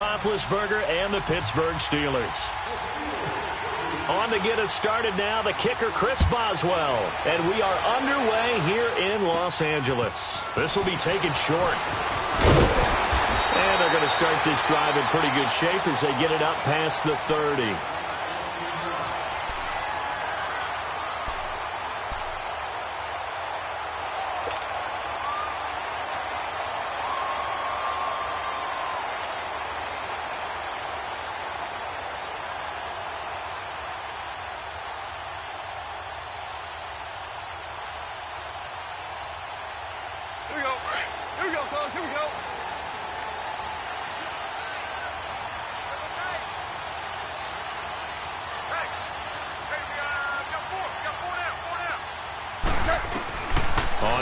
Roethlisberger and the Pittsburgh Steelers. On to get us started now, the kicker, Chris Boswell. And we are underway here in Los Angeles. This will be taken short. And they're going to start this drive in pretty good shape as they get it up past the 30.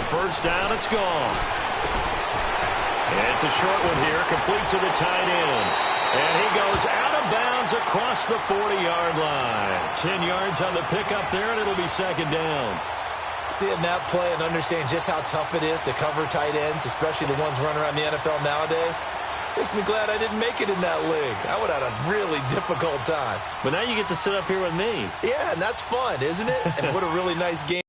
First down, it's gone. It's a short one here, complete to the tight end. And he goes out of bounds across the 40-yard line. 10 yards on the pickup there, and it'll be second down. Seeing that play and understand just how tough it is to cover tight ends, especially the ones running around the NFL nowadays, makes me glad I didn't make it in that league. I would have had a really difficult time. But now you get to sit up here with me. Yeah, and that's fun, isn't it? And what a really nice game.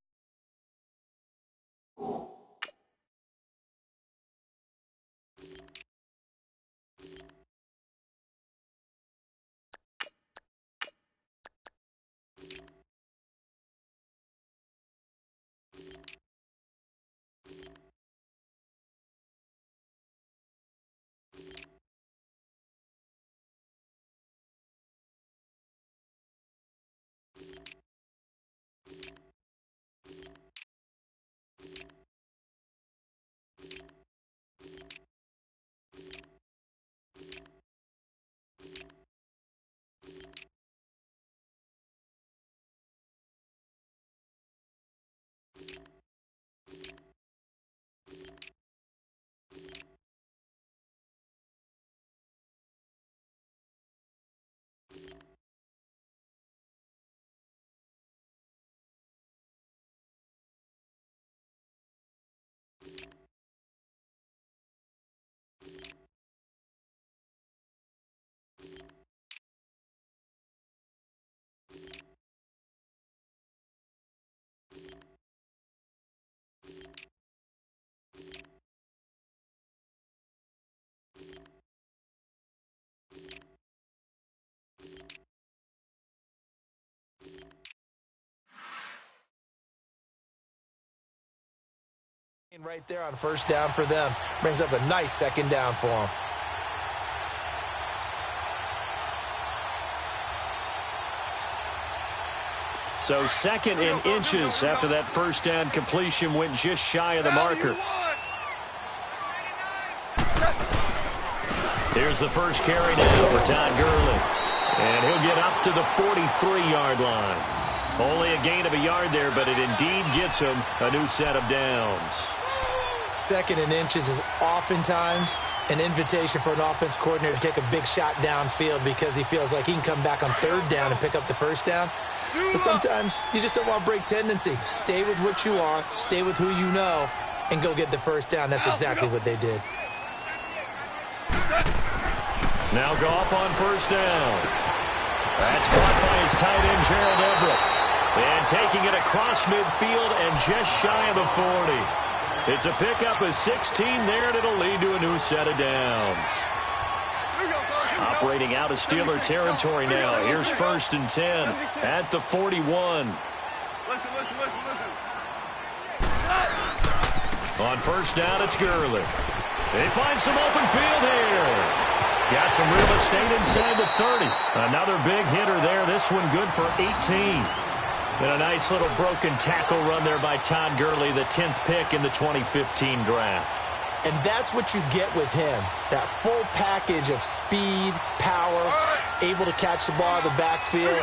Right there on first down for them. Brings up a nice second down for them. So second in inches after that first down completion went just shy of the marker. Here's the first carry now for Todd Gurley. And he'll get up to the 43-yard line. Only a gain of a yard there, but it indeed gets him a new set of downs. Second in inches is oftentimes an invitation for an offense coordinator to take a big shot downfield because he feels like he can come back on third down and pick up the first down. But sometimes you just don't want to break tendency. Stay with what you are, stay with who you know, and go get the first down. That's exactly what they did. Now Goff on first down. That's caught by his tight end, Gerald Everett. And taking it across midfield and just shy of the 40. It's a pickup of 16 there, and it'll lead to a new set of downs. Operating out of Steeler territory now. Here's first and 10 at the 41. Listen. On first down, it's Gurley. They find some open field here. Got some real estate inside the 30. Another big hitter there. This one good for 18. And a nice little broken tackle run there by Todd Gurley, the 10th pick in the 2015 draft. And that's what you get with him, that full package of speed, power, able to catch the ball out of the backfield.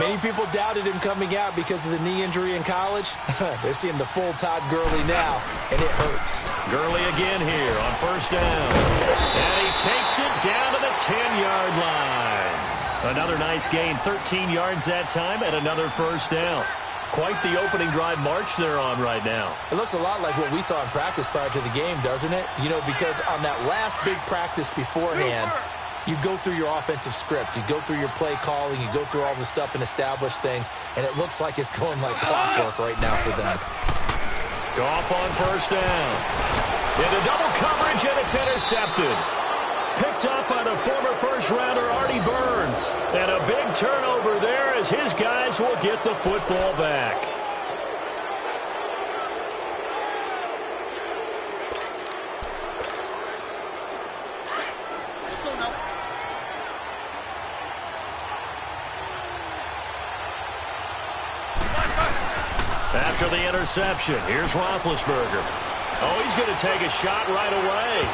Many people doubted him coming out because of the knee injury in college. They're seeing the full Todd Gurley now, and it hurts. Gurley again here on first down. And he takes it down to the 10-yard line. Another nice gain, 13 yards that time, and another first down. Quite the opening drive march they're on right now. It looks a lot like what we saw in practice prior to the game, doesn't it? You know, because on that last big practice beforehand, you go through your offensive script. You go through your play calling. You go through all the stuff and establish things, and it looks like it's going like clockwork right now for them. Goff on first down. Into double coverage, and it's intercepted. Picked up by the former first-rounder Artie Burns. And a big turnover there as his guys will get the football back. After the interception, here's Roethlisberger. Oh, he's going to take a shot right away.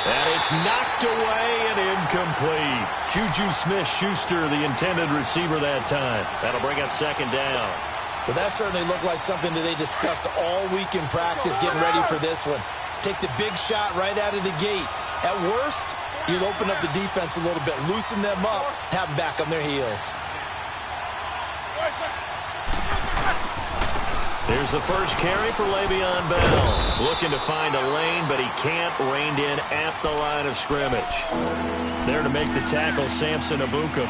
And it's knocked away and incomplete. Juju Smith-Schuster, the intended receiver that time. That'll bring up second down. Well, that certainly looked like something that they discussed all week in practice, getting ready for this one. Take the big shot right out of the gate. At worst, you'll open up the defense a little bit, loosen them up, have them back on their heels. There's the first carry for Le'Veon Bell. Looking to find a lane, but he can't. Reined in at the line of scrimmage. There to make the tackle, Samson Ebukam.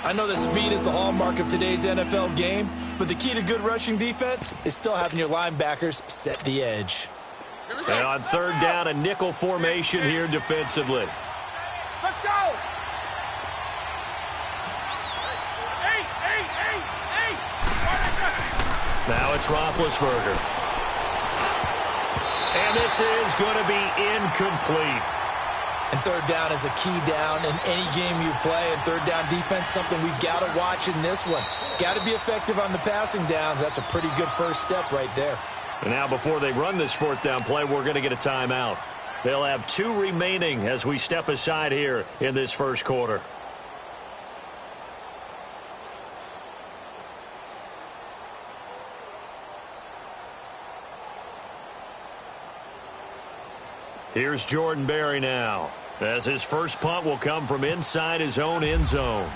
I know that speed is the hallmark of today's NFL game, but the key to good rushing defense is still having your linebackers set the edge. And on third down, a nickel formation here defensively. Let's go! Now it's Roethlisberger. And this is going to be incomplete. And third down is a key down in any game you play. And third down defense, something we've got to watch in this one. Got to be effective on the passing downs. That's a pretty good first step right there. And now before they run this fourth down play, we're going to get a timeout. They'll have 2 remaining as we step aside here in this first quarter. Here's Jordan Berry now, as his first punt will come from inside his own end zone.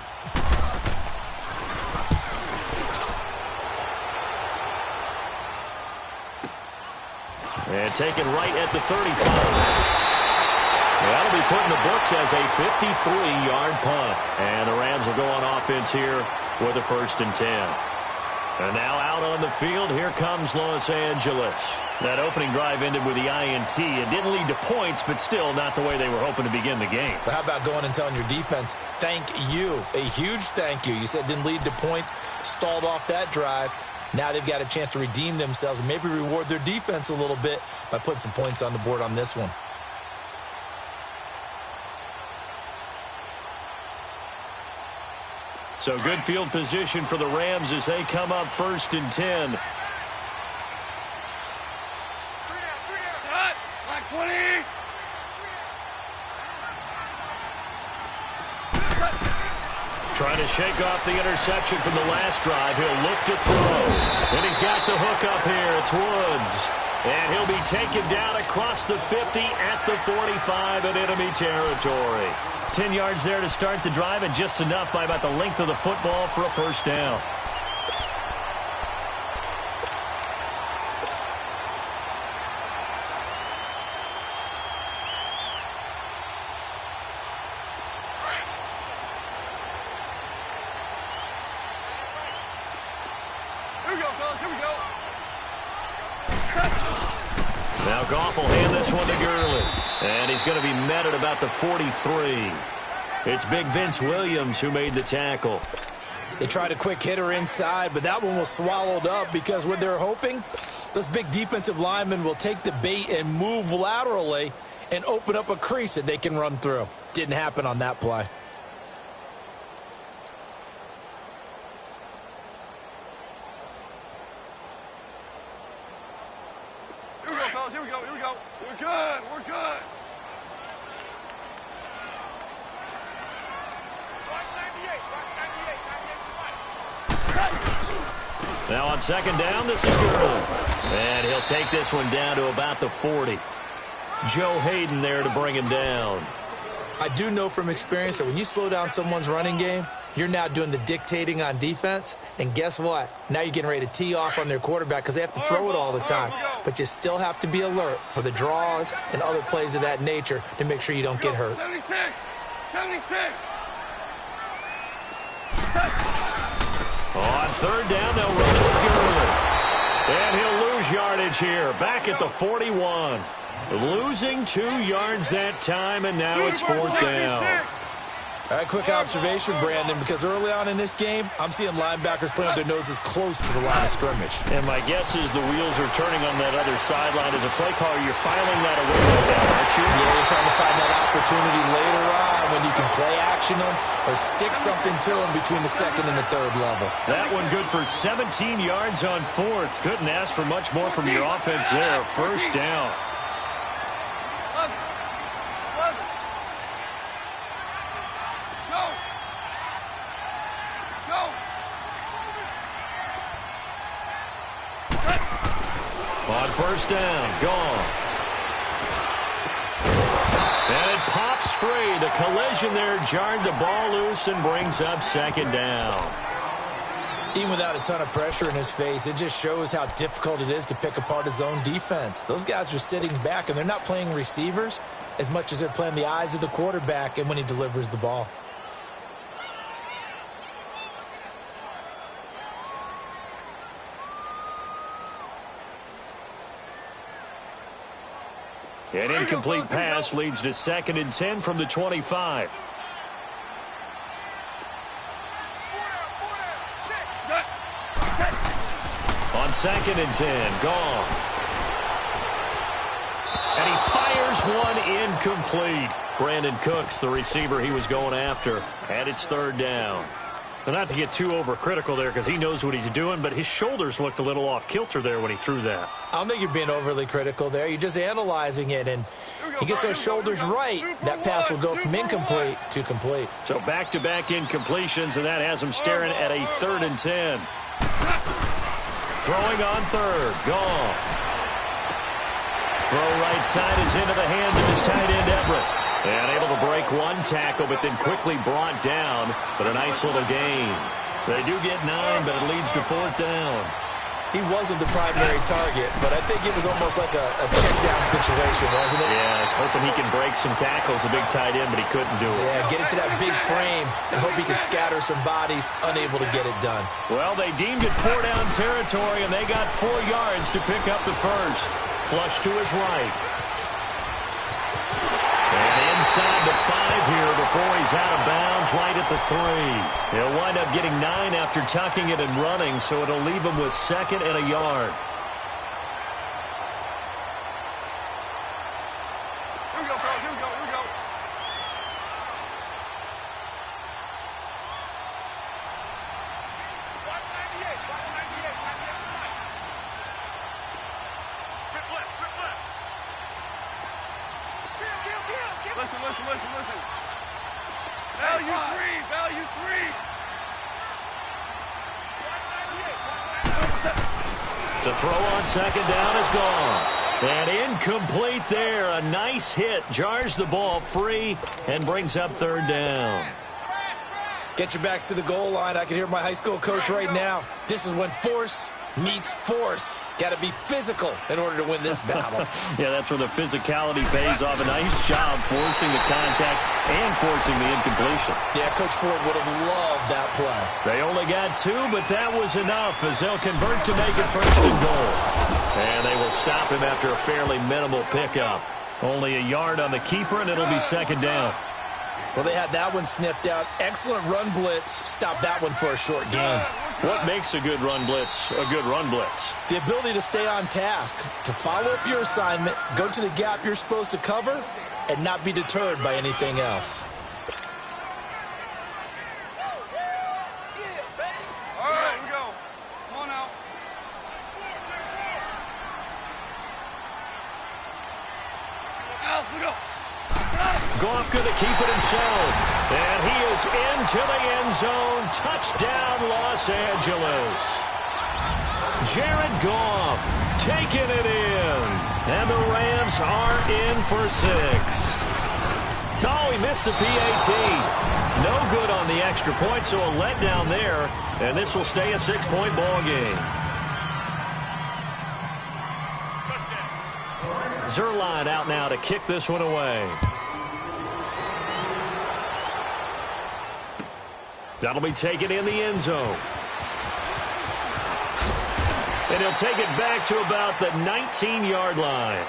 And taken right at the 35. That'll be put in the books as a 53-yard punt. And the Rams will go on offense here with a 1st and 10. And now out on the field, here comes Los Angeles. That opening drive ended with the INT. It didn't lead to points, but still not the way they were hoping to begin the game. But how about going and telling your defense, thank you, a huge thank you. You said it didn't lead to points, stalled off that drive. Now they've got a chance to redeem themselves and maybe reward their defense a little bit by putting some points on the board on this one. So good field position for the Rams as they come up 1st and 10. Like 20. Trying to shake off the interception from the last drive. He'll look to throw. And he's got the hook up here. It's Woods. And he'll be taken down across the 50 at the 45 in enemy territory. 10 yards there to start the drive, and just enough by about the length of the football for a first down. Here we go, fellas. Here we go. Now Goff will hand this one to Gurley. And he's going to be met at about the 43. It's Big Vince Williams who made the tackle. They tried a quick hitter inside, but that one was swallowed up because what they're hoping, those big defensive linemen will take the bait and move laterally and open up a crease that they can run through. Didn't happen on that play. Here we go, fellas. Here we go. Here we go. We're good. We're good. Now on second down, this is Gurley. And he'll take this one down to about the 40. Joe Hayden there to bring him down. I do know from experience that when you slow down someone's running game, you're now doing the dictating on defense. And guess what? Now you're getting ready to tee off on their quarterback because they have to throw it all the time. but you still have to be alert for the draws and other plays of that nature to make sure you don't get hurt. 76! 76! On third down, they'll run with Gurley. And he'll lose yardage here, back at the 41. Losing 2 yards that time, and now it's fourth down. All right, quick observation, Brandon, because early on in this game, I'm seeing linebackers putting their noses close to the line of scrimmage. And my guess is the wheels are turning on that other sideline. As a play caller, you're filing that away like that, aren't you? Yeah, you're trying to find that opportunity later on when you can play action them or stick something to them between the second and the third level. That one good for 17 yards on fourth. Couldn't ask for much more from your offense there. First down. On first down, gone. And it pops free. The collision there jarred the ball loose and brings up second down. Even without a ton of pressure in his face, it just shows how difficult it is to pick apart his own defense. Those guys are sitting back, and they're not playing receivers as much as they're playing the eyes of the quarterback and when he delivers the ball. An incomplete pass leads to 2nd and 10 from the 25. On 2nd and 10, Goff. And he fires one incomplete. Brandon Cooks, the receiver he was going after, and it's third down. Now, not to get too overcritical there because he knows what he's doing, but his shoulders looked a little off kilter there when he threw that. I don't think you're being overly critical there. You're just analyzing it, and he gets those shoulders right. That pass will go from incomplete to complete. So back-to-back incompletions, and that has him staring at a 3rd and 10. Throwing on third, Goff. Throw right side is into the hands of his tight end, Everett. And able to break one tackle, but then quickly brought down. But a nice little gain. They do get 9, but it leads to 4th down. He wasn't the primary target, but I think it was almost like a check-down situation, wasn't it? Yeah, hoping he can break some tackles, a big tight end, but he couldn't do it. Yeah, get it to that big frame and hope he can scatter some bodies, unable to get it done. Well, they deemed it 4-down territory, and they got 4 yards to pick up the first. Flush to his right. And inside the 5 here before he's out of bounds right at the 3. He'll wind up getting 9 after tucking it and running, so it'll leave him with 2nd and a yard. Here we go, fellas. Here we go. Here we go. Listen. Value 3. To throw on 2nd down is gone. And incomplete there. A nice hit. Jars the ball free and brings up 3rd down. Get your backs to the goal line. I can hear my high school coach right now. This is when force meets force. Got to be physical in order to win this battle. Yeah, that's where the physicality pays off. A nice job forcing the contact and forcing the incompletion. Yeah, Coach Ford would have loved that play. They only got 2, but that was enough as they'll convert to make it 1st and goal. And they will stop him after a fairly minimal pickup. Only a yard on the keeper, and it'll be 2nd down. Well, they had that one sniffed out. Excellent run blitz. Stop that one for a short gain. What makes a good run blitz a good run blitz? The ability to stay on task, to follow up your assignment, go to the gap you're supposed to cover, and not be deterred by anything else. All right, here we go. Come on now. Now, we go. Goff going to keep it himself. And he is into the end zone. Touchdown, Los Angeles. Jared Goff taking it in. And the Rams are in for 6. Oh, he missed the PAT. No good on the extra point, so a letdown there. And this will stay a 6-point ball game. Zerline out now to kick this one away. That'll be taken in the end zone. And he'll take it back to about the 19-yard line.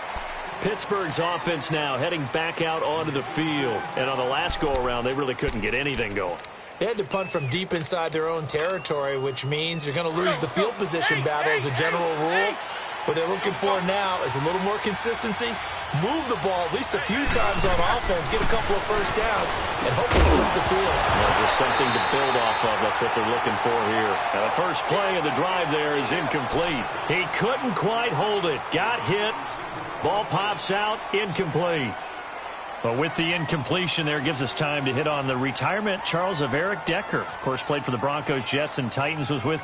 Pittsburgh's offense now heading back out onto the field. And on the last go-around, they really couldn't get anything going. They had to punt from deep inside their own territory, which means you're going to lose the field position battle as a general rule. What they're looking for now is a little more consistency, move the ball at least a few times on offense, get a couple of first downs, and hopefully flip the field. Just something to build off of. That's what they're looking for here. Now, the first play of the drive there is incomplete. He couldn't quite hold it. Got hit. Ball pops out. Incomplete. But with the incompletion there, gives us time to hit on the retirement, Charles, of Eric Decker. Of course, played for the Broncos, Jets, and Titans, was with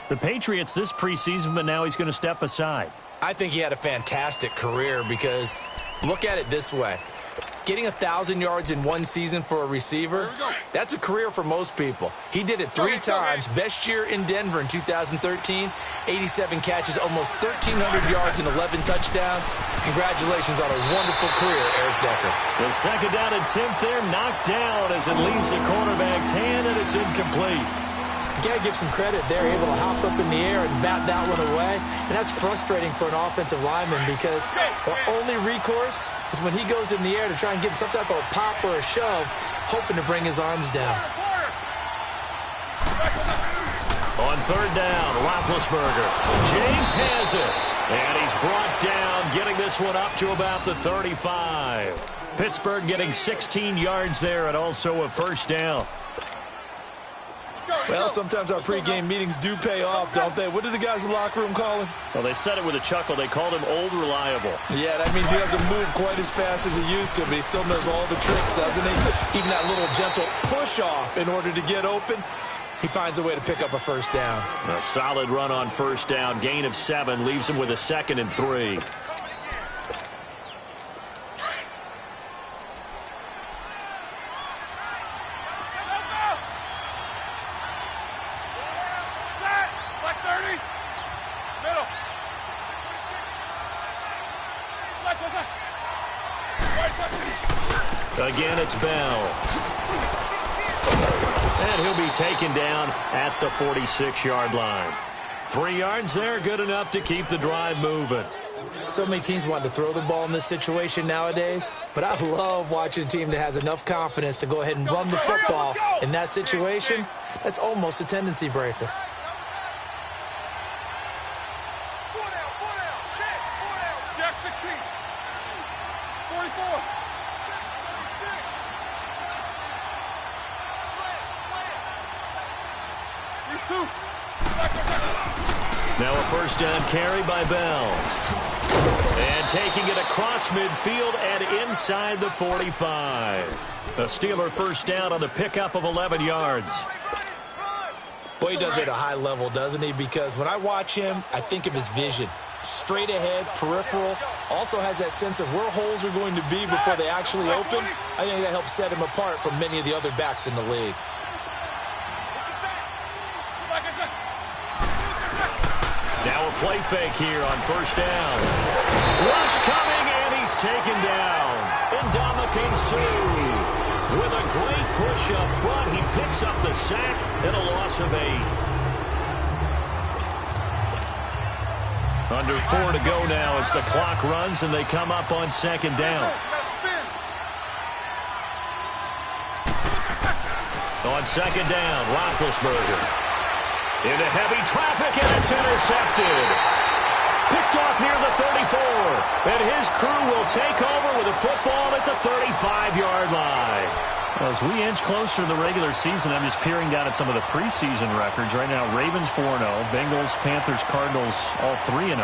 the Patriots this preseason, but now he's going to step aside. I think he had a fantastic career because look at it this way. Getting 1,000 yards in one season for a receiver, that's a career for most people. He did it 3 times. Best year in Denver in 2013, 87 catches, almost 1,300 yards and 11 touchdowns. Congratulations on a wonderful career, Eric Decker. The second down attempt there knocked down as it leaves the cornerback's hand, and it's incomplete. You got to give some credit there, able to hop up in the air and bat that one away. And that's frustrating for an offensive lineman because the only recourse is when he goes in the air to try and get some type of a pop or a shove, hoping to bring his arms down. On third down, Roethlisberger. James has it. And he's brought down, getting this one up to about the 35. Pittsburgh getting 16 yards there and also a first down. Well, sometimes our pregame meetings do pay off, don't they? What do the guys in the locker room call him? Well, they said it with a chuckle. They called him Old Reliable. Yeah, that means he doesn't move quite as fast as he used to, but he still knows all the tricks, doesn't he? Even that little gentle push-off in order to get open. He finds a way to pick up a first down. A solid run on first down. Gain of 7 leaves him with a 2nd and 3. Again, it's Bell. And he'll be taken down at the 46-yard line. 3 yards there, good enough to keep the drive moving. So many teams want to throw the ball in this situation nowadays, but I love watching a team that has enough confidence to go ahead and run the football in that situation. That's almost a tendency breaker. Jack 16. 44. These 2. Now a first down carry by Bell. And taking it across midfield and inside the 45. A Steeler first down on the pickup of 11 yards. Boy, he does it at a high level, doesn't he? Because when I watch him, I think of his vision. Straight ahead, peripheral. Also has that sense of where holes are going to be before they actually open. I think that helps set him apart from many of the other backs in the league. Now a play fake here on first down. Rush coming, and he's taken down. Ndamukong Suh with a great push up front. He picks up the sack and a loss of 8. Under 4 to go now as the clock runs and they come up on second down. On second down, Roethlisberger. Into heavy traffic, and it's intercepted. Picked off near the 34. And his crew will take over with a football at the 35-yard line. As we inch closer to the regular season, I'm just peering down at some of the preseason records. Right now, Ravens 4-0, Bengals, Panthers, Cardinals, all 3-0.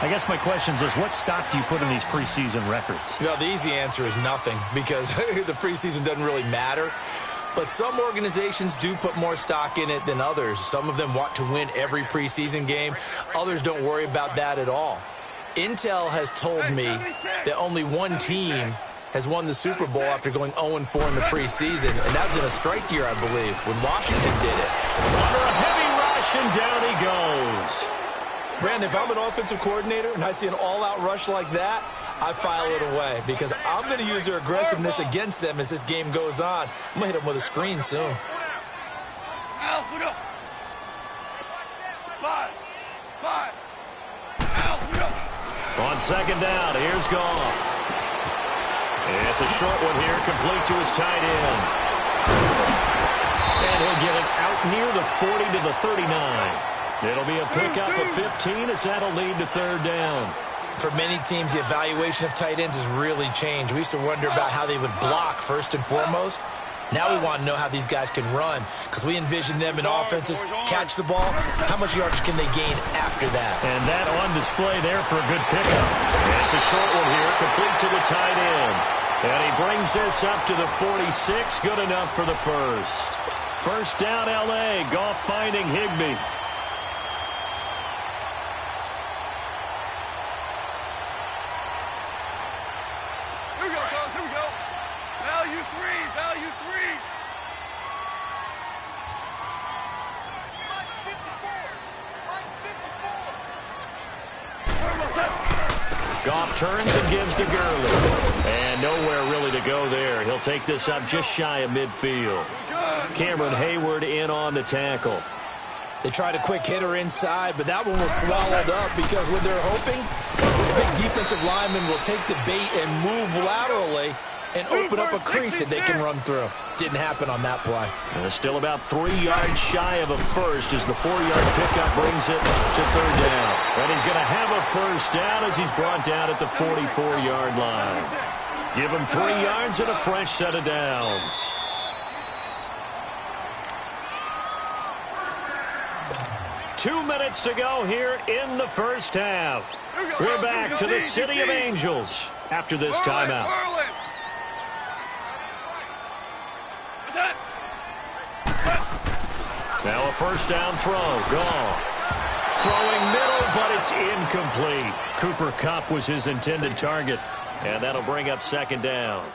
I guess my question is, what stock do you put in these preseason records? You know, the easy answer is nothing because the preseason doesn't really matter. But some organizations do put more stock in it than others. Some of them want to win every preseason game. Others don't worry about that at all. Intel has told me that only one team has won the Super Bowl after going 0-4 in the preseason, and that was in a strike year, I believe, when Washington did it. Under a heavy rush, and down he goes. Brandon, if I'm an offensive coordinator and I see an all-out rush like that, I file it away because I'm going to use their aggressiveness against them as this game goes on. I'm going to hit them with a screen soon. Al, look up. 5. Al, look up. On second down, here's Goff. It's a short one here, complete to his tight end. And he'll get it out near the 40 to the 39. It'll be a pickup of 15 as that'll lead to third down. For many teams, the evaluation of tight ends has really changed. We used to wonder about how they would block first and foremost. Now we want to know how these guys can run because we envision them in offenses catch the ball. How much yardage can they gain after that? And that on display there for a good pickup. And it's a short one here, complete to the tight end. And he brings this up to the 46, good enough for the first. First down, L.A., Goff finding Higbee. Here we go, fellas. Here we go. Value 3. Value 3. Goff turns and gives to Gurley. And nowhere really to go there. He'll take this up just shy of midfield. Cameron Hayward in on the tackle. They tried a quick hitter inside, but that one was swallowed up because what they're hoping, this big defensive lineman will take the bait and move laterally and open up a crease that they can run through. Didn't happen on that play. Still about 3 yards shy of a first as the 4-yard pickup brings it to third down. And he's going to have a first down as he's brought down at the 44-yard line. Give him 3 yards and a fresh set of downs. Two minutes to go here in the first half. We're back to the City of Angels after this timeout. Now a first down throw. Goff. Throwing middle, but it's incomplete. Cooper Kupp was his intended target, and that'll bring up second down.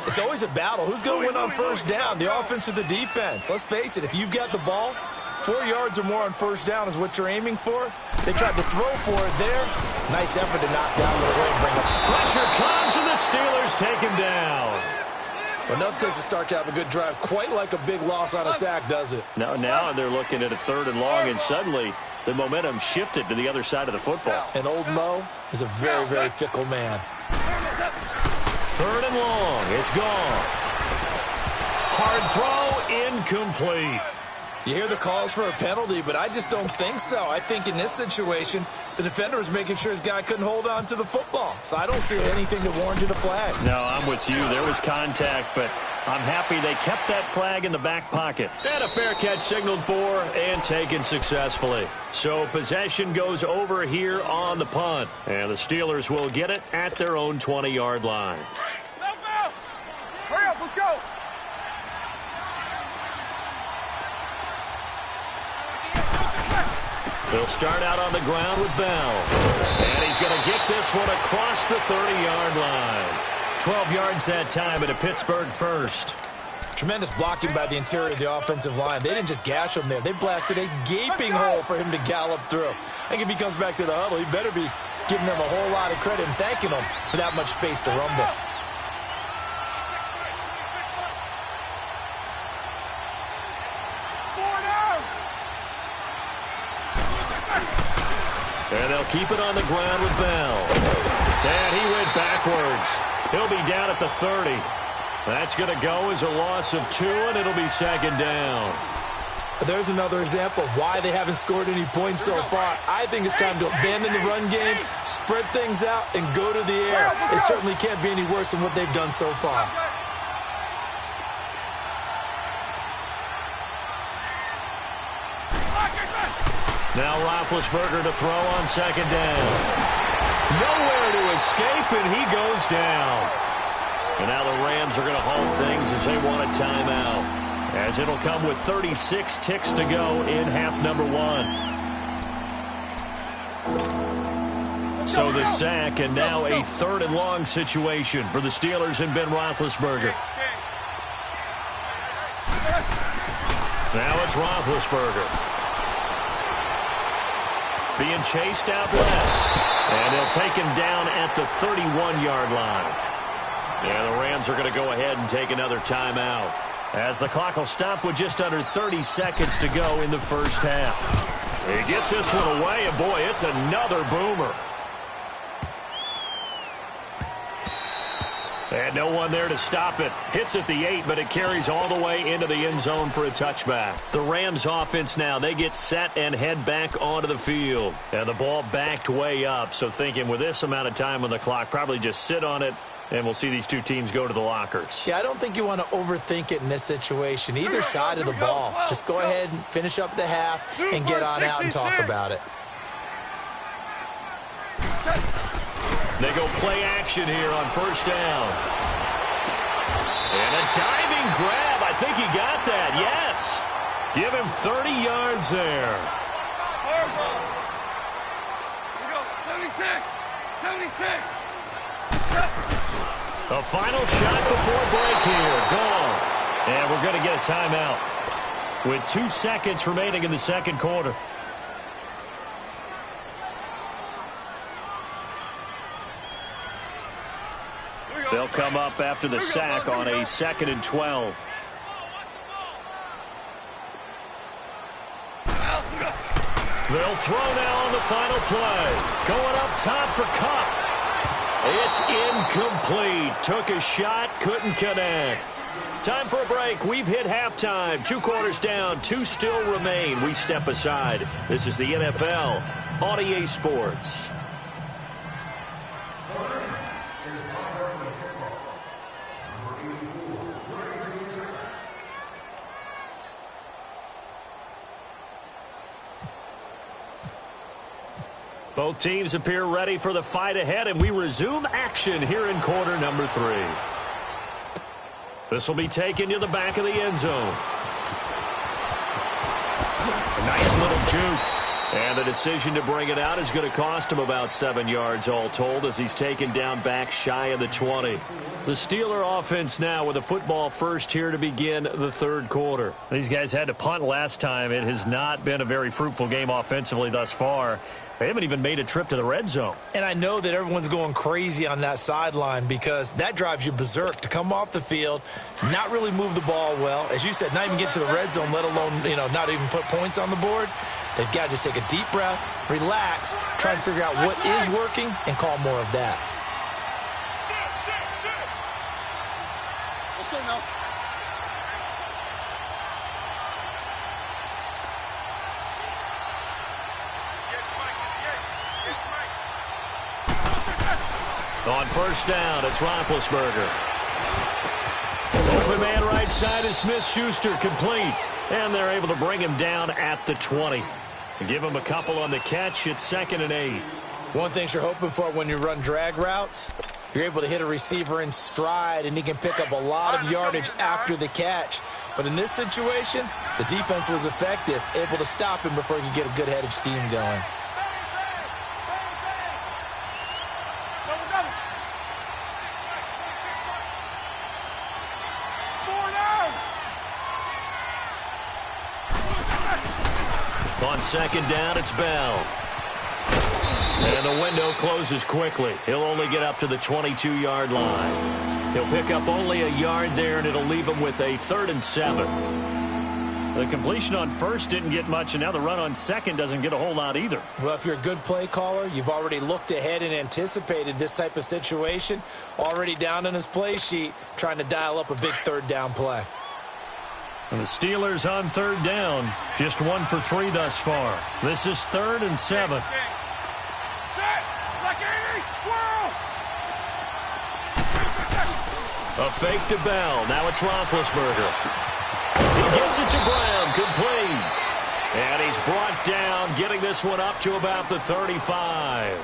It's always a battle. Who's going to win on first down, the offense or the defense? Let's face it, if you've got the ball, 4 yards or more on first down is what you're aiming for. They tried to throw for it there. Nice effort to knock down the way and bring up. Pressure comes, and the Steelers take him down. Well, nothing takes a start to have a good drive quite like a big loss on a sack, does it? No, now they're looking at a third and long, and suddenly the momentum shifted to the other side of the football. And old Mo is a very, very fickle man. Third and long. It's gone. Hard throw, incomplete. You hear the calls for a penalty, but I just don't think so. I think in this situation, the defender was making sure his guy couldn't hold on to the football. So I don't see anything that warranted a flag. No, I'm with you. There was contact, but I'm happy they kept that flag in the back pocket. And a fair catch signaled for and taken successfully. So possession goes over here on the punt. And the Steelers will get it at their own 20-yard line. Hurry up, let's go. They'll start out on the ground with Bell. And he's going to get this one across the 30-yard line. 12 yards that time at a Pittsburgh first. Tremendous blocking by the interior of the offensive line. They didn't just gash him there. They blasted a gaping hole for him to gallop through. I think if he comes back to the huddle, he better be giving them a whole lot of credit and thanking them for that much space to rumble. And they'll keep it on the ground with Bell. And he went backwards. He'll be down at the 30. That's going to go as a loss of 2, and it'll be second down. There's another example of why they haven't scored any points so far. I think it's time to abandon the run game, spread things out, and go to the air. It certainly can't be any worse than what they've done so far. Now Roethlisberger to throw on second down. Nowhere to escape, and he goes down. And now the Rams are going to hold things as they want a timeout, as it'll come with 36 ticks to go in half number 1. So the sack, and now a third and long situation for the Steelers and Ben Roethlisberger. Now it's Roethlisberger. Being chased out left. And they'll take him down at the 31-yard line. Yeah, the Rams are going to go ahead and take another timeout, as the clock will stop with just under 30 seconds to go in the first half. He gets this one away, and boy, it's another boomer. And no one there to stop it. Hits at the 8, but it carries all the way into the end zone for a touchback. The Rams offense now, they get set and head back onto the field. And the ball backed way up, so thinking with this amount of time on the clock, probably just sit on it, and we'll see these two teams go to the lockers. Yeah, I don't think you want to overthink it in this situation. Either side of the ball. Just go ahead and finish up the half and get on out and talk about it. They go play action here on first down. And a diving grab. I think he got that. Yes. Give him 30 yards there. Here we go. 76. 76. A final shot before break here. Goff. And we're going to get a timeout with 2 seconds remaining in the second quarter. They'll come up after the sack on a 2nd and 12. They'll throw now on the final play. Going up top for Cup. It's incomplete. Took a shot, couldn't connect. Time for a break. We've hit halftime. 2 quarters down, 2 still remain. We step aside. This is the NFL on EA Sports. Both teams appear ready for the fight ahead, and we resume action here in quarter number 3. This will be taken to the back of the end zone. A nice little juke. And the decision to bring it out is going to cost him about 7 yards all told, as he's taken down back shy of the 20. The Steeler offense now with a football first here to begin the third quarter. These guys had to punt last time. It has not been a very fruitful game offensively thus far. They haven't even made a trip to the red zone. And I know that everyone's going crazy on that sideline because that drives you berserk to come off the field, not really move the ball well. As you said, not even get to the red zone, let alone, not even put points on the board. They've got to just take a deep breath, relax, try and figure out what is working, and call more of that. Let's go now. On first down, it's Roethlisberger. Open man right side is Smith-Schuster, complete. And they're able to bring him down at the 20. Give him a couple on the catch. It's 2nd and 8. One thing you're hoping for when you run drag routes, you're able to hit a receiver in stride, and he can pick up a lot of yardage after the catch. But in this situation, the defense was effective, able to stop him before he could get a good head of steam going. On second down, it's Bell. And the window closes quickly. He'll only get up to the 22-yard line. He'll pick up only a yard there, and it'll leave him with a 3rd and 7. The completion on first didn't get much, and now the run on second doesn't get a whole lot either. Well, if you're a good play caller, you've already looked ahead and anticipated this type of situation. Already down on his play sheet, trying to dial up a big 3rd down play. And the Steelers on 3rd down, just 1 for 3 thus far. This is 3rd and 7. A fake to Bell. Now it's Roethlisberger. He gets it to Brown, complete. And he's brought down, getting this one up to about the 35.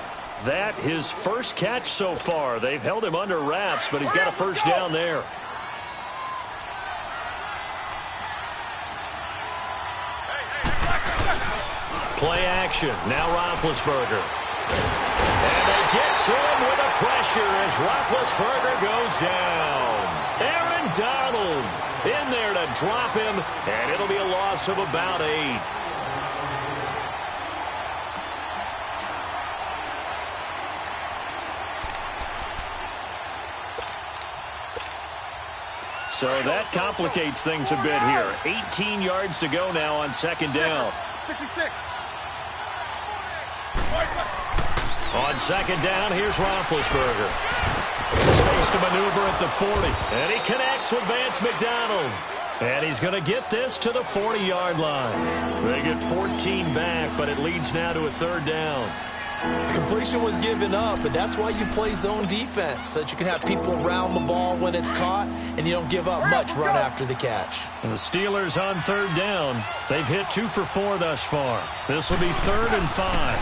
That his first catch so far. They've held him under wraps, but he's got a first down there. Play action. Now Roethlisberger. And they get to him with a pressure as Roethlisberger goes down. Aaron Donald in there to drop him, and it'll be a loss of about 8. So that complicates things a bit here. 18 yards to go now on second down. 66. On second down, here's Roethlisberger. Space to maneuver at the 40. And he connects with Vance McDonald. And he's going to get this to the 40-yard line. They get 14 back, but it leads now to a third down. Completion was given up, but that's why you play zone defense, so that you can have people around the ball when it's caught, and you don't give up much run after the catch. And the Steelers on third down. They've hit 2 for 4 thus far. This will be 3rd and 5.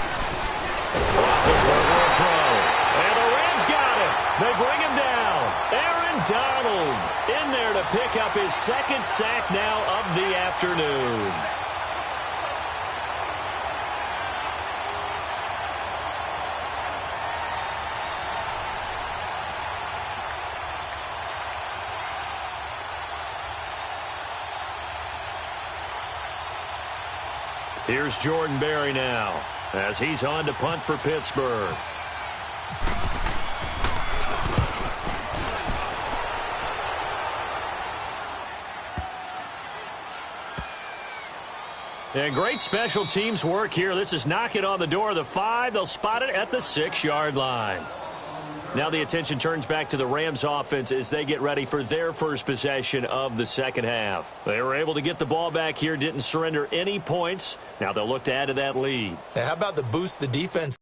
Roethlisberger will throw. And the Rams got it. They bring him down. Aaron Donald in there to pick up his 2nd sack now of the afternoon. Here's Jordan Berry now as he's on to punt for Pittsburgh. And great special teams work here. This is knocking on the door of the 5. They'll spot it at the 6-yard line. Now the attention turns back to the Rams offense as they get ready for their first possession of the second half. They were able to get the ball back here, didn't surrender any points. Now they'll look to add to that lead. Now, how about the boost the defense?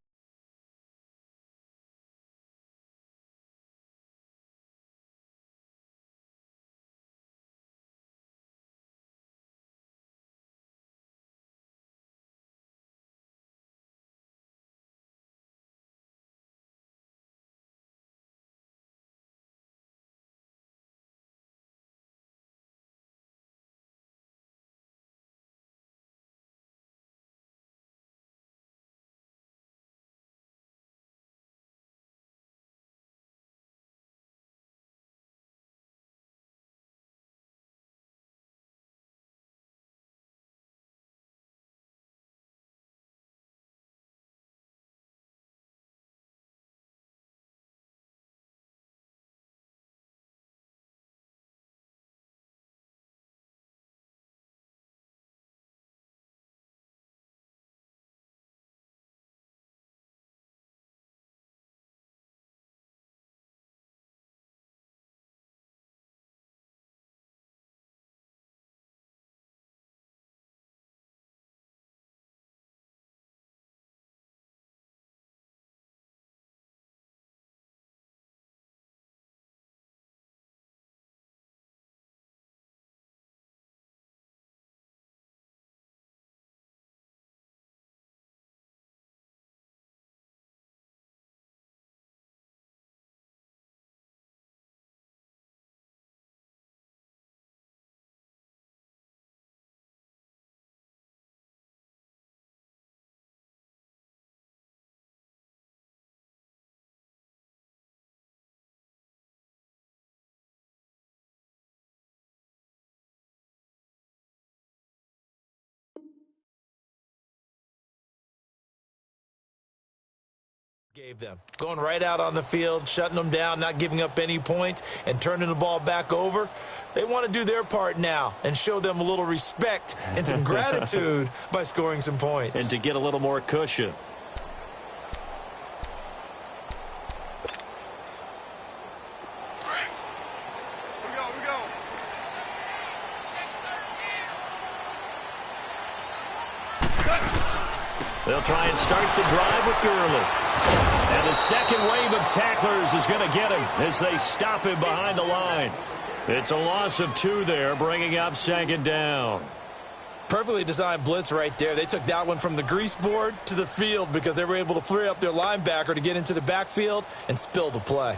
Gave them. Going right out on the field, shutting them down, not giving up any points, and turning the ball back over. They want to do their part now and show them a little respect and some gratitude by scoring some points. And to get a little more cushion. They'll try and start the drive with Gurley. And the second wave of tacklers is going to get him as they stop him behind the line. It's a loss of 2 there, bringing up second down. Perfectly designed blitz right there. They took that one from the grease board to the field because they were able to free up their linebacker to get into the backfield and spill the play.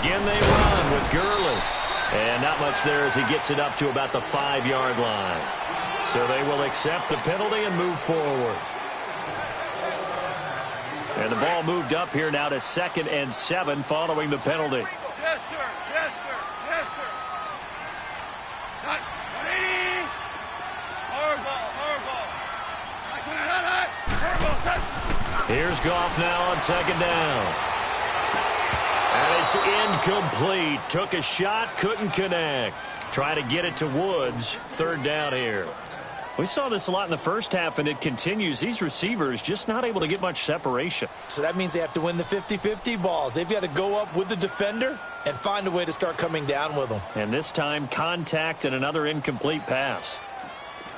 Again, they run with Gurley. And not much there as he gets it up to about the 5-yard line. So they will accept the penalty and move forward. And the ball moved up here now to 2nd and 7 following the penalty. Yes, sir. Yes, sir. Yes, sir. Not 180. Hard ball. Hard ball. Hard ball. Here's Goff now on 2nd down. And it's incomplete. Took a shot, couldn't connect. Try to get it to Woods. 3rd down here. We saw this a lot in the first half, and it continues. These receivers just not able to get much separation. So that means they have to win the 50-50 balls. They've got to go up with the defender and find a way to start coming down with them. And this time, contact and another incomplete pass.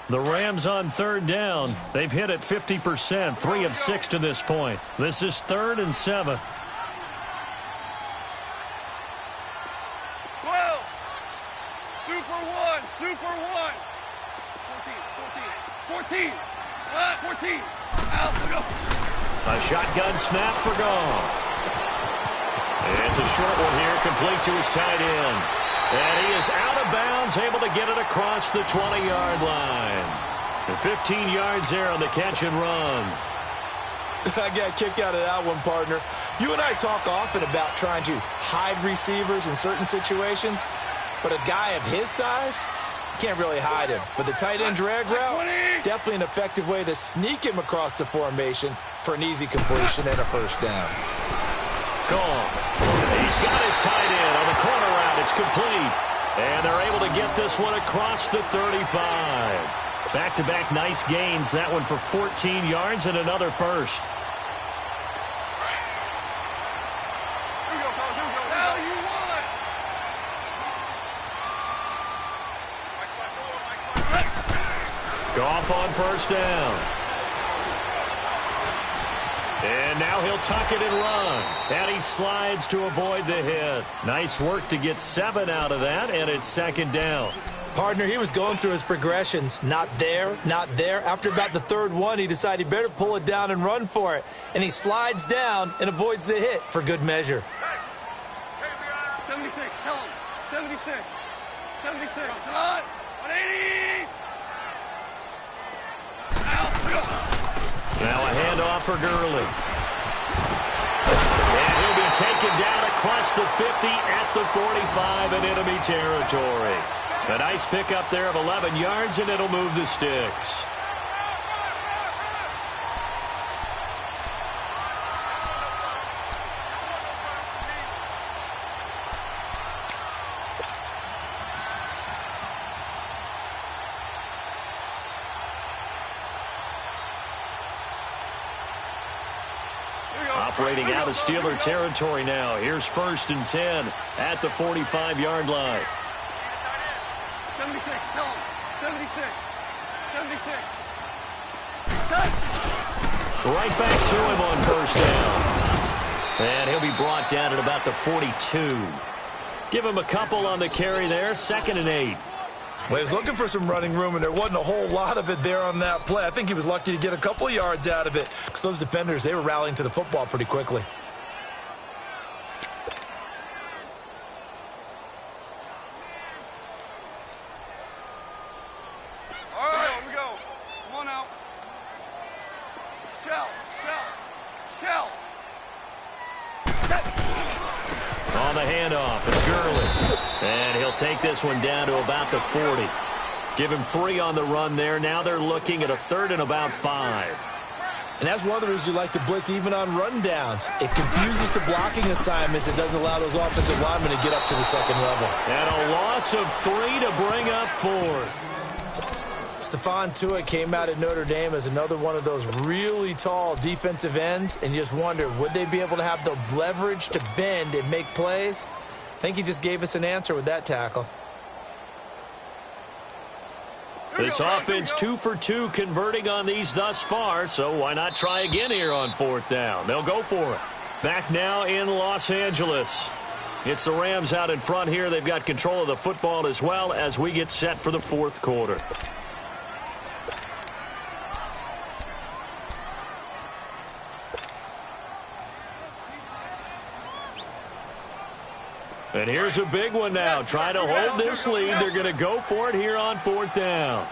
The Rams on 3rd down. They've hit it 50%, 3 of 6 to this point. This is 3rd and 7. 12. Super 1. Super 1. 14. 14. Out. Go. A shotgun snap for Goff. It's a short one here, complete to his tight end. And he is out of bounds, able to get it across the 20-yard line. And 15 yards there on the catch and run. I got a kick out of that one, partner. You and I talk often about trying to hide receivers in certain situations, but a guy of his size, can't really hide him. But the tight end drag route, definitely an effective way to sneak him across the formation for an easy completion and a 1st down. Goff. He's got his tight end on the corner route. It's complete. And they're able to get this one across the 35. Back-to-back nice gains. That one for 14 yards and another 1st. Here we go, fellas. Here we go. Now you won. Goff on 1st down. And now he'll tuck it and run. And he slides to avoid the hit. Nice work to get 7 out of that, and it's 2nd down. Partner, he was going through his progressions. Not there, not there. After about the 3rd one, he decided he better pull it down and run for it. And he slides down and avoids the hit for good measure. 76. Tell him. 76. 76. 180. Now a handoff for Gurley. And he'll be taken down across the 50 at the 45 in enemy territory. A nice pickup there of 11 yards, and it'll move the sticks. Operating out of Steeler territory now. Here's 1st and 10 at the 45-yard line. 76. Tell him. 76. 76. Right back to him on 1st down. And he'll be brought down at about the 42. Give him a couple on the carry there. 2nd and 8. Well, he was looking for some running room, and there wasn't a whole lot of it there on that play. I think he was lucky to get a couple of yards out of it because those defenders, they were rallying to the football pretty quickly. All right, here we go. Come on out. Shell. On the handoff, it's Gurley. And he'll take this one down to about the 40. Give him 3 on the run there. Now they're looking at a 3rd and about 5. And that's one of the reasons you like to blitz even on run downs. It confuses the blocking assignments. It doesn't allow those offensive linemen to get up to the 2nd level. And a loss of 3 to bring up 4th. Stephon Tuitt came out at Notre Dame as another one of those really tall defensive ends, and you just wonder, would they be able to have the leverage to bend and make plays? I think he just gave us an answer with that tackle. This offense 2 for 2 converting on these thus far, so why not try again here on 4th down? They'll go for it. Back now in Los Angeles. It's the Rams out in front here. They've got control of the football as well as we get set for the 4th quarter. And here's a big one now. Try to hold this lead. They're going to go for it here on 4th down.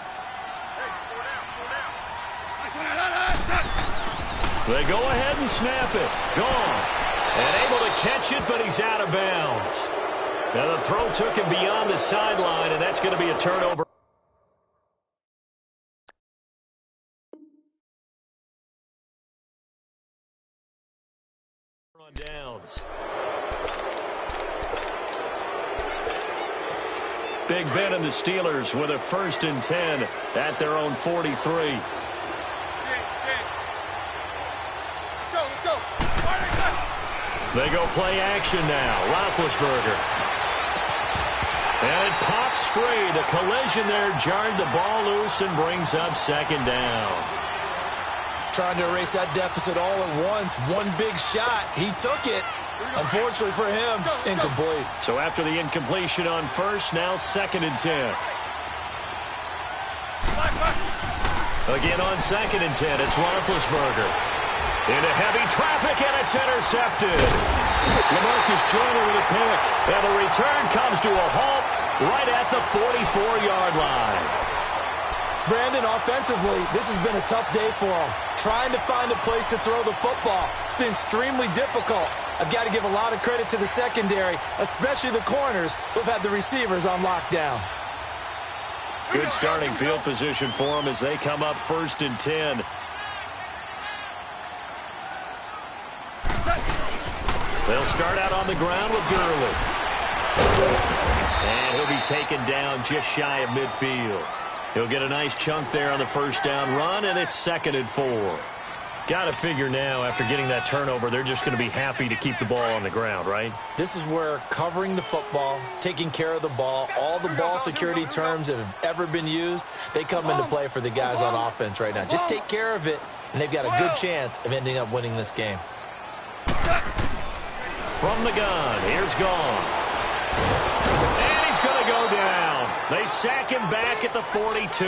They go ahead and snap it. Gone. And able to catch it, but he's out of bounds. Now the throw took him beyond the sideline, and that's going to be a turnover. On downs. Big Ben and the Steelers with a 1st and 10 at their own 43. Let's go. They go play action now. Roethlisberger. And it pops free. The collision there jarred the ball loose and brings up 2nd down. Trying to erase that deficit all at once. One big shot. He took it. Unfortunately for him, incomplete. So after the incompletion on 1st, now 2nd and 10. Again on 2nd and 10, it's Roethlisberger. Into heavy traffic, and it's intercepted. LaMarcus Joyner with a pick. And the return comes to a halt right at the 44-yard line. Brandon, offensively, this has been a tough day for him. Trying to find a place to throw the football. It's been extremely difficult. I've got to give a lot of credit to the secondary, especially the corners who've had the receivers on lockdown. Good starting field position for them as they come up 1st and 10. They'll start out on the ground with Gurley. And he'll be taken down just shy of midfield. He'll get a nice chunk there on the 1st down run, and it's 2nd and 4. Got to figure now, after getting that turnover, they're just going to be happy to keep the ball on the ground, right? This is where covering the football, taking care of the ball, all the ball security terms that have ever been used, they come into play for the guys on offense right now. Just take care of it, and they've got a good chance of ending up winning this game. From the gun, here's Goff. And he's going to go down. They sack him back at the 42.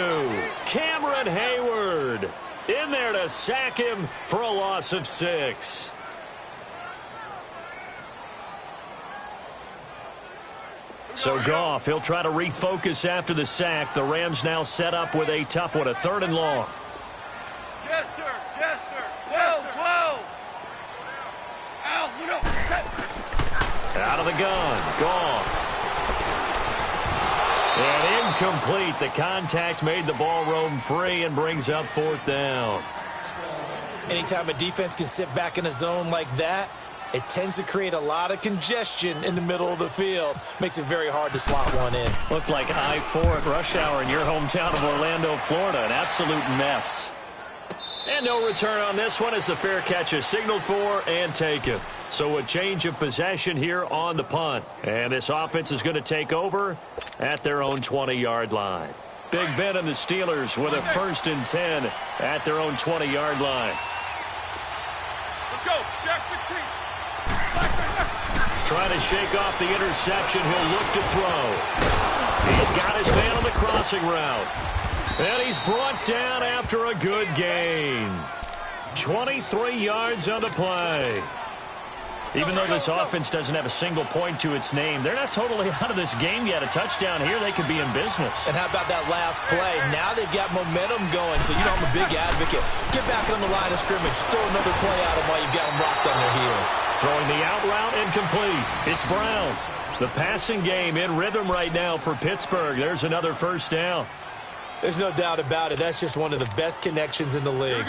Cameron Hayward in there to sack him for a loss of 6. So Goff, he'll try to refocus after the sack. The Rams now set up with a tough one, a 3rd and long. Jester. 12. Al, Out of the gun, Goff. And incomplete. The contact made the ball roam free and brings up 4th down. Anytime a defense can sit back in a zone like that, it tends to create a lot of congestion in the middle of the field. Makes it very hard to slot one in. Looked like I-4 at rush hour in your hometown of Orlando, Florida. An absolute mess. And no return on this one as the fair catch is signaled for and taken. So a change of possession here on the punt. And this offense is going to take over at their own 20-yard line. Big Ben and the Steelers with a 1st and 10 at their own 20-yard line. Let's go. Jack 16. Trying to shake off the interception. He'll look to throw. He's got his man on the crossing route. And he's brought down after a good gain. 23 yards on the play. Even though this offense doesn't have a single point to its name, they're not totally out of this game yet. A touchdown here, they could be in business. And how about that last play? Now they've got momentum going, so I'm a big advocate. Get back on the line of scrimmage. Throw another play at them while you've got them rocked on their heels. Throwing the out route incomplete. It's Brown. The passing game in rhythm right now for Pittsburgh. There's another 1st down. There's no doubt about it. That's just one of the best connections in the league.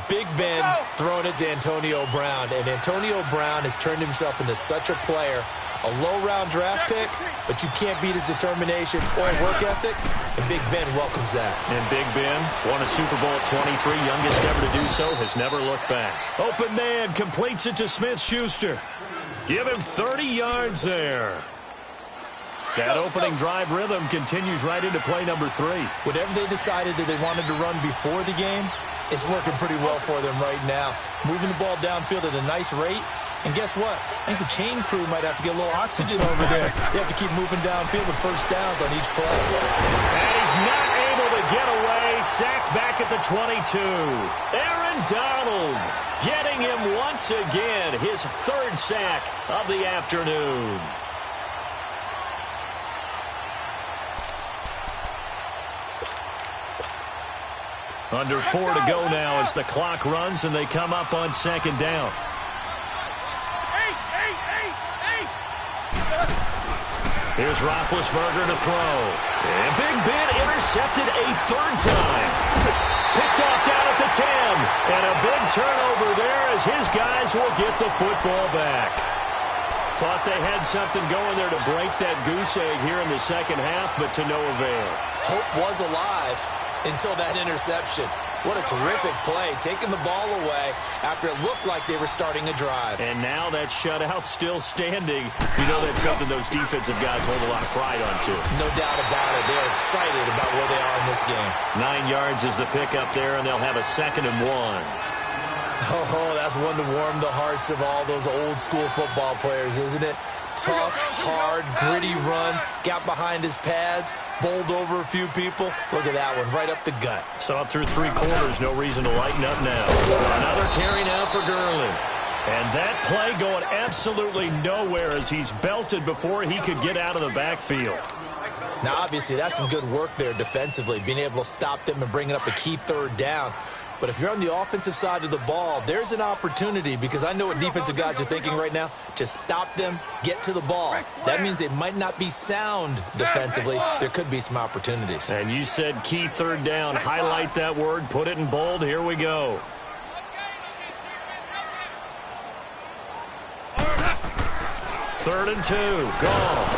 Big Ben throwing it to Antonio Brown. And Antonio Brown has turned himself into such a player. A low-round draft pick, but you can't beat his determination or work ethic. And Big Ben welcomes that. And Big Ben won a Super Bowl at 23. Youngest ever to do so. Has never looked back. Open man completes it to Smith-Schuster. Give him 30 yards there. That opening drive rhythm continues right into play number 3. Whatever they decided that they wanted to run before the game, it's working pretty well for them right now. Moving the ball downfield at a nice rate. And guess what? I think the chain crew might have to get a little oxygen over there. They have to keep moving downfield with 1st downs on each play. And he's not able to get away. Sacked back at the 22. Aaron Donald getting him once again. His 3rd sack of the afternoon. Under 4 to go now as the clock runs and they come up on second down. Here's Roethlisberger to throw. And Big Ben intercepted a third time. Picked off down at the 10. And a big turnover there as his guys will get the football back. Thought they had something going there to break that goose egg here in the second half, but to no avail. Hope was alive until that interception. What a terrific play, taking the ball away after it looked like they were starting a drive. And now that shutout still standing. You know that's something those defensive guys hold a lot of pride on, too. No doubt about it. They're excited about where they are in this game. 9 yards is the pickup there, and they'll have a 2nd and 1. Oh, that's one to warm the hearts of all those old school football players, isn't it? Tough, hard, gritty run, got behind his pads, bowled over a few people. Look at that one, right up the gut. Saw it through 3 quarters, no reason to lighten up now. Another carry now for Gurley. And that play going absolutely nowhere as he's belted before he could get out of the backfield. Now, obviously, that's some good work there defensively, being able to stop them and bringing up a key third down. But if you're on the offensive side of the ball, there's an opportunity because I know what defensive guys are thinking right now. Just stop them, get to the ball. That means they might not be sound defensively. There could be some opportunities. And you said key third down. Highlight that word, put it in bold. Here we go. Third and 2, gone.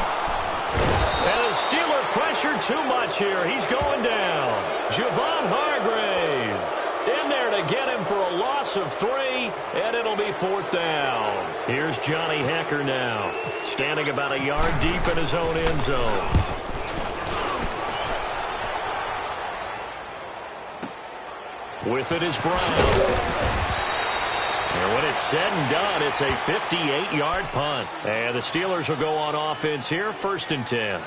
And the Steeler pressure too much here. He's going down. Javon Hargrave in there to get him for a loss of 3, and it'll be 4th down. Here's Johnny Hecker now, standing about a yard deep in his own end zone. With it is Brown. And when it's said and done, it's a 58-yard punt. And the Steelers will go on offense here, 1st and 10.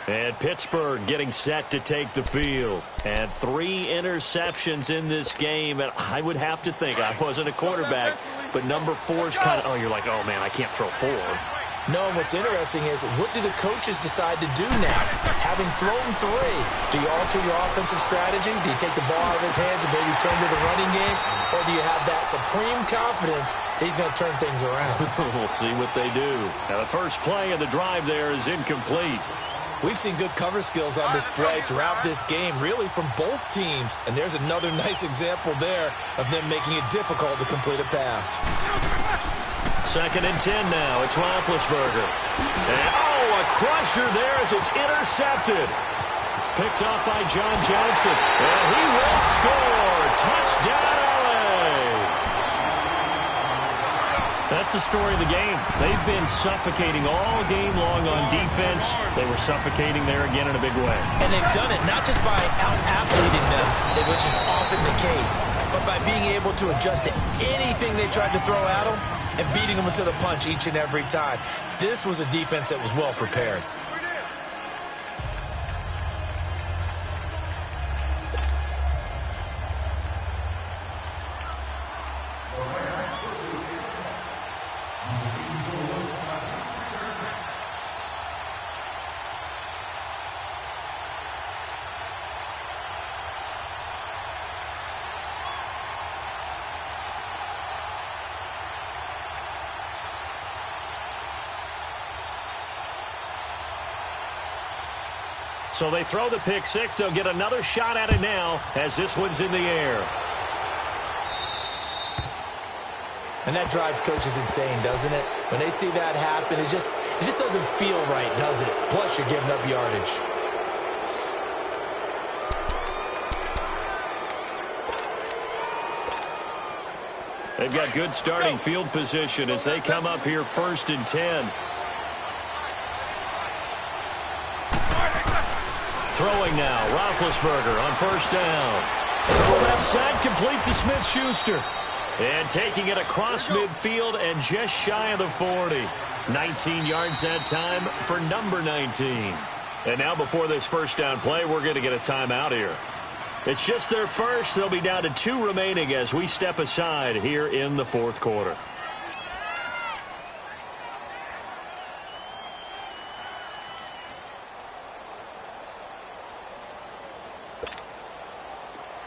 And Pittsburgh getting set to take the field. And 3 interceptions in this game. And I would have to think, I wasn't a quarterback, but number 4 is kind of, oh, you're like, oh, man, I can't throw 4. No, what's interesting is, what do the coaches decide to do now? Having thrown 3, do you alter your offensive strategy? Do you take the ball out of his hands and maybe turn to the running game? Or do you have that supreme confidence that he's going to turn things around? We'll see what they do. Now, the first play of the drive there is incomplete. We've seen good cover skills on display throughout this game, really from both teams. And there's another nice example there of them making it difficult to complete a pass. 2nd and 10 now. It's Roethlisberger. And, oh, a crusher there as it's intercepted. Picked off by John Johnson. And he will score. Touchdown, LA. That's the story of the game. They've been suffocating all game long on defense. They were suffocating there again in a big way. And they've done it not just by out-athleting them, which is often the case, but by being able to adjust to anything they tried to throw at them and beating them to the punch each and every time. This was a defense that was well prepared. So they throw the pick 6. They'll get another shot at it now as this one's in the air. And that drives coaches insane, doesn't it? When they see that happen, it just doesn't feel right, does it? Plus, you're giving up yardage. They've got good starting field position as they come up here 1st and 10. Throwing now, Roethlisberger on 1st down. Throw left side, complete to Smith-Schuster. And taking it across midfield and just shy of the 40. 19 yards that time for number 19. And now before this 1st down play, we're going to get a timeout here. It's just their first. They'll be down to 2 remaining as we step aside here in the 4th quarter.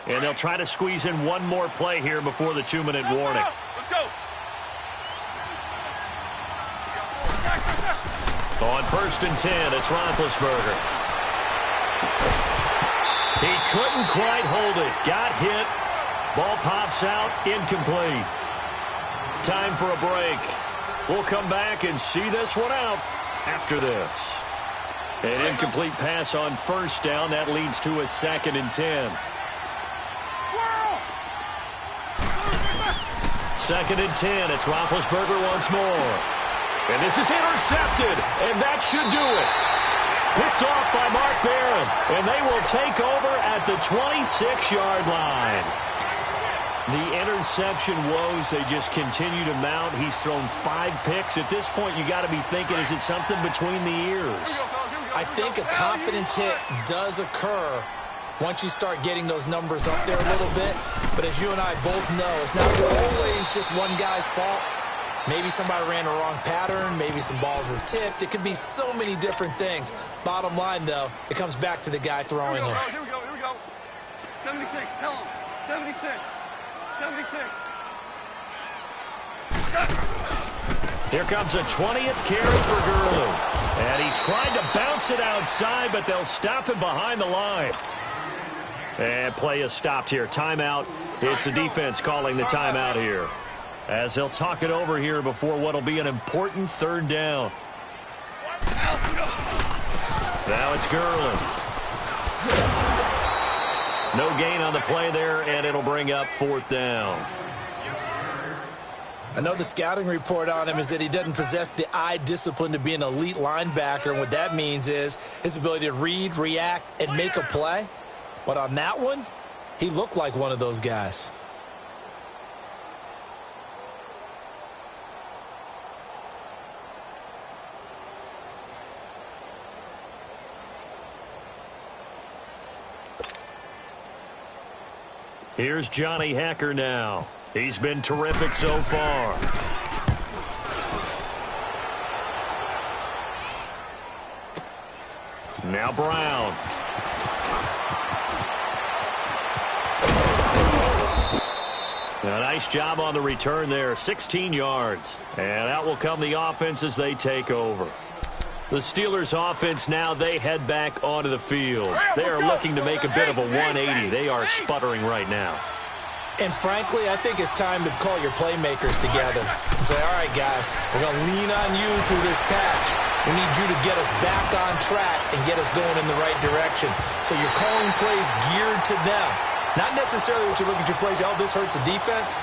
And they'll try to squeeze in one more play here before the 2-minute warning. Let's go. On 1st and 10, it's Roethlisberger. He couldn't quite hold it. Got hit. Ball pops out. Incomplete. Time for a break. We'll come back and see this one out after this. An incomplete pass on 1st down. That leads to a 2nd and 10. 2nd and 10. It's Roethlisberger once more. And this is intercepted. And that should do it. Picked off by Mark Barron. And they will take over at the 26-yard line. The interception woes, they just continue to mount. He's thrown 5 picks. At this point, you got to be thinking, is it something between the ears? I think a confidence hit does occur once you start getting those numbers up there a little bit. But as you and I both know, it's not always just one guy's fault. Maybe somebody ran a wrong pattern. Maybe some balls were tipped. It could be so many different things. Bottom line, though, it comes back to the guy throwing them. Here we go. 76, tell him. 76. 76. Here comes a 20th carry for Gurley. And he tried to bounce it outside, but they'll stop him behind the line. And play is stopped here. Timeout. It's the defense calling the timeout here, as they'll talk it over here before what'll be an important 3rd down. Now it's Gurley. No gain on the play there, and it'll bring up 4th down. I know the scouting report on him is that he doesn't possess the eye discipline to be an elite linebacker. And what that means is his ability to read, react, and make a play. But on that one, he looked like one of those guys. Here's Johnny Hacker now. He's been terrific so far. Now Brown. A nice job on the return there. 16 yards. And out will come the offense as they take over. The Steelers offense now, they head back onto the field. They are looking to make a bit of a 180. They are sputtering right now. And frankly, I think it's time to call your playmakers together and say, all right, guys, we're going to lean on you through this patch. We need you to get us back on track and get us going in the right direction. So you're calling plays geared to them. Not necessarily what you look at your plays, oh, this hurts the defense.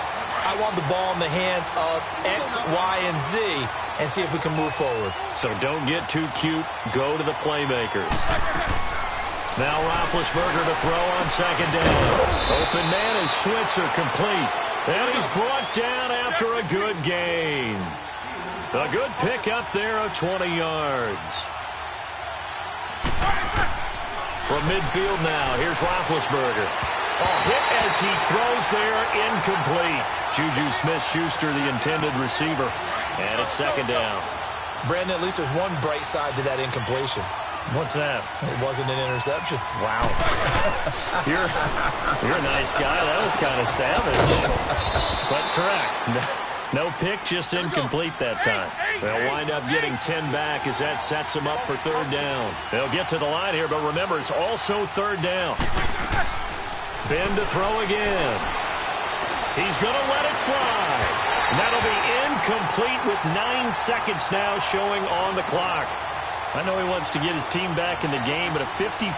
I want the ball in the hands of X, Y, and Z and see if we can move forward. So don't get too cute. Go to the playmakers. Now Roethlisberger to throw on 2nd down. Open man is Switzer, complete. And he's brought down after a good gain. A good pick up there of 20 yards. From midfield now, here's Roethlisberger. Hit as he throws there, incomplete. Juju Smith-Schuster, the intended receiver. And it's 2nd down. Brandon, at least there's one bright side to that incompletion. What's that? It wasn't an interception. Wow. You're a nice guy. That was kind of savage. But correct. No pick, just incomplete that time. They'll wind up getting 10 back as that sets them up for 3rd down. They'll get to the line here, but remember, it's also 3rd down. Ben to throw again. He's going to let it fly. And that'll be incomplete with 9 seconds now showing on the clock. I know he wants to get his team back in the game, but a 50-50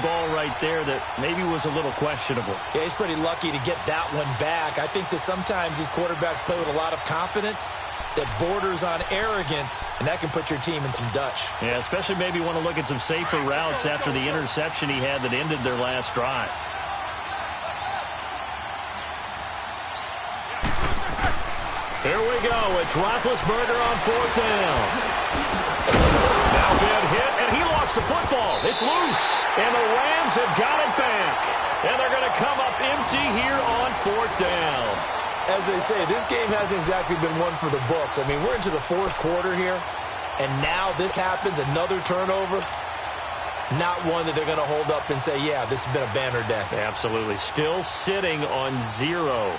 ball right there that maybe was a little questionable. Yeah, he's pretty lucky to get that one back. I think that sometimes these quarterbacks play with a lot of confidence that borders on arrogance, and that can put your team in some Dutch. Yeah, especially maybe want to look at some safer routes after the interception he had that ended their last drive. Here we go. It's Roethlisberger on 4th down. Now Ben hit, and he lost the football. It's loose, and the Rams have got it back. And they're going to come up empty here on 4th down. As they say, this game hasn't exactly been one for the books. I mean, we're into the 4th quarter here, and now this happens, another turnover. Not one that they're going to hold up and say, yeah, this has been a banner day. Absolutely. Still sitting on 0.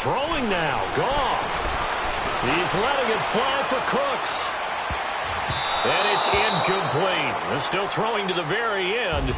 Throwing now. Goff. He's letting it fly for Cooks. And it's incomplete. They're still throwing to the very end.